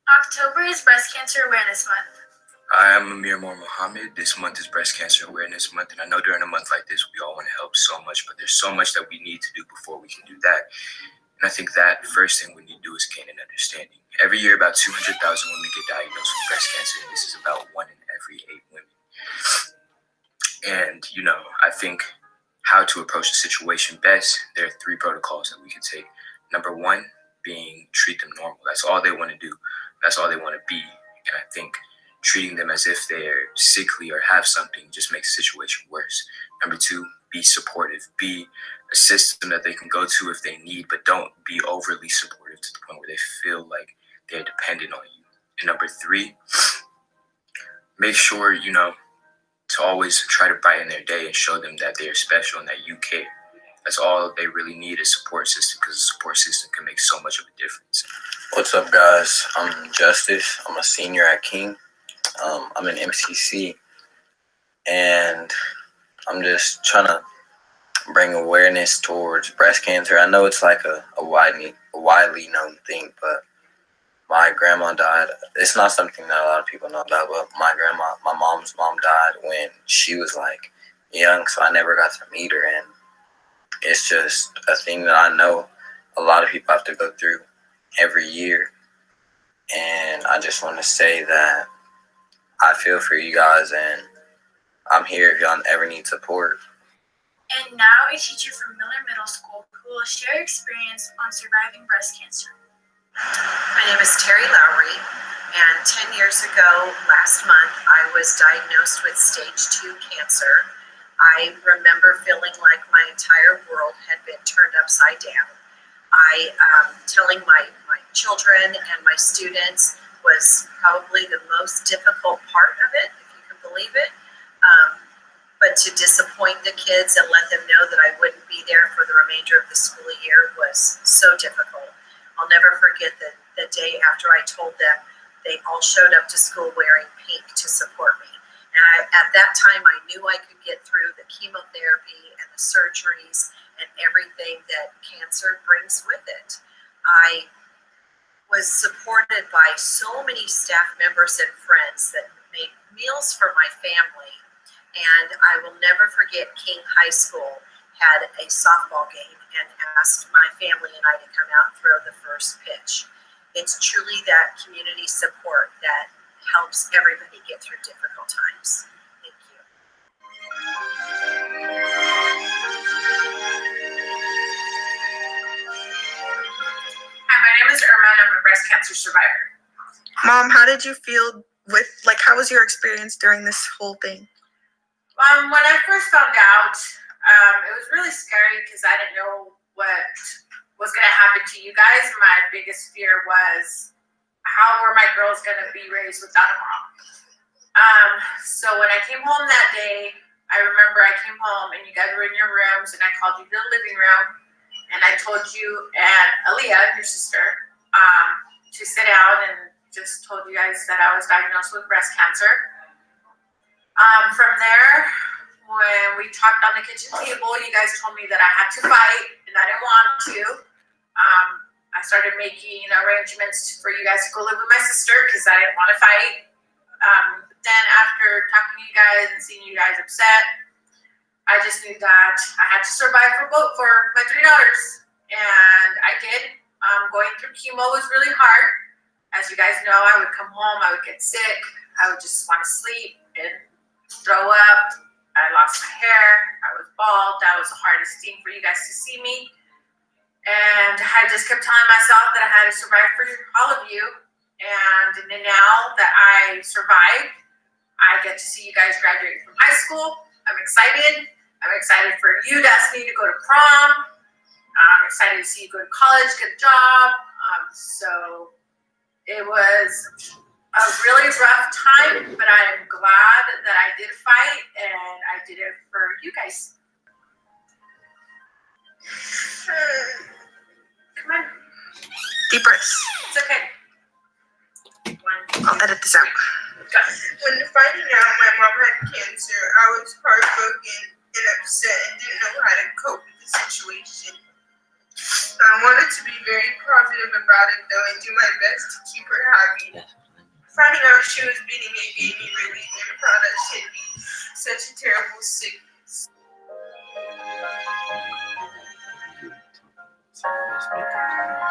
October is Breast Cancer Awareness Month. I am Amir Mohammed. This month is Breast Cancer Awareness Month, and I know during a month like this, we all want to help so much, but there's so much that we need to do before we can do that. And I think that first thing we need to do is gain an understanding. Every year, about 200,000 women get diagnosed with breast cancer, and this is about 1 in every 8 women. And, I think how to approach the situation best, there are 3 protocols that we can take. Number 1 being treat them normal. That's all they want to do. That's all they want to be. And I think treating them as if they're sickly or have something just makes the situation worse. Number 2, be supportive. Be a system that they can go to if they need, but don't be overly supportive to the point where they feel like they're dependent on you. And number 3, make sure, to always try to brighten their day and show them that they're special and that you care. That's all they really need, is support system, because a support system can make so much of a difference. What's up, guys? I'm Justice. I'm a senior at King. I'm in MCC, and I'm just trying to bring awareness towards breast cancer. I know it's like a widely known thing, but my grandma died. It's not something that a lot of people know about, but my mom's mom died when she was like young, so I never got to meet her, and it's just a thing that I know a lot of people have to go through every year. And I just want to say that I feel for you guys, and I'm here if y'all ever need support. And now a teacher from Miller Middle School who will share experience on surviving breast cancer. My name is Terry Lowry, and 10 years ago, last month, I was diagnosed with stage 2 cancer. I remember feeling like my entire world had been turned upside down. Telling my children and my students was probably the most difficult part of it, if you can believe it. But to disappoint the kids and let them know that I wouldn't be there for the remainder of the school year was so difficult. I'll never forget the day after I told them. They all showed up to school wearing pink to support me. And at that time, I knew I could get through the chemotherapy and the surgeries and everything that cancer brings with it. I was supported by so many staff members and friends that made meals for my family. And I will never forget King High School had a softball game and asked my family and I to come out and throw the first pitch. It's truly that community support that helps everybody get through difficult times. Thank you. Hi, my name is Irma, and I'm a breast cancer survivor. Mom, how did you feel how was your experience during this whole thing? When I first found out, it was really scary because I didn't know what was going to happen to you guys. My biggest fear was, how were my girls going to be raised without a mom? So when I came home that day, I remember I came home and you guys were in your rooms, and I called you to the living room, and I told you and Aaliyah, your sister, to sit down, and just told you guys that I was diagnosed with breast cancer. From there, when we talked on the kitchen table, you guys told me that I had to fight, and I didn't want to. I started making arrangements for you guys to go live with my sister because I didn't want to fight. Then after talking to you guys and seeing you guys upset, I just knew that I had to survive for my 3 daughters, and I did. Going through chemo was really hard. As you guys know, I would come home, I would get sick, I would just want to sleep and throw up. I lost my hair, I was bald. That was the hardest thing for you guys to see me. And I just kept telling myself that I had to survive for all of you. And now that I survived, I get to see you guys graduate from high school. I'm excited. I'm excited for you to ask me to go to prom. I'm excited to see you go to college, get a job. So it was a really rough time, but I'm glad that I did fight, and I did it for you guys. Come on. Deep breaths. It's okay. I'll edit this out. When finding out my mom had cancer, I was heartbroken and upset and didn't know how to cope with the situation. I wanted to be very positive about it though and do my best to keep her happy. Finding out she was beating me gave me relief and proud that she'd be such a terrible sickness. Let's make it.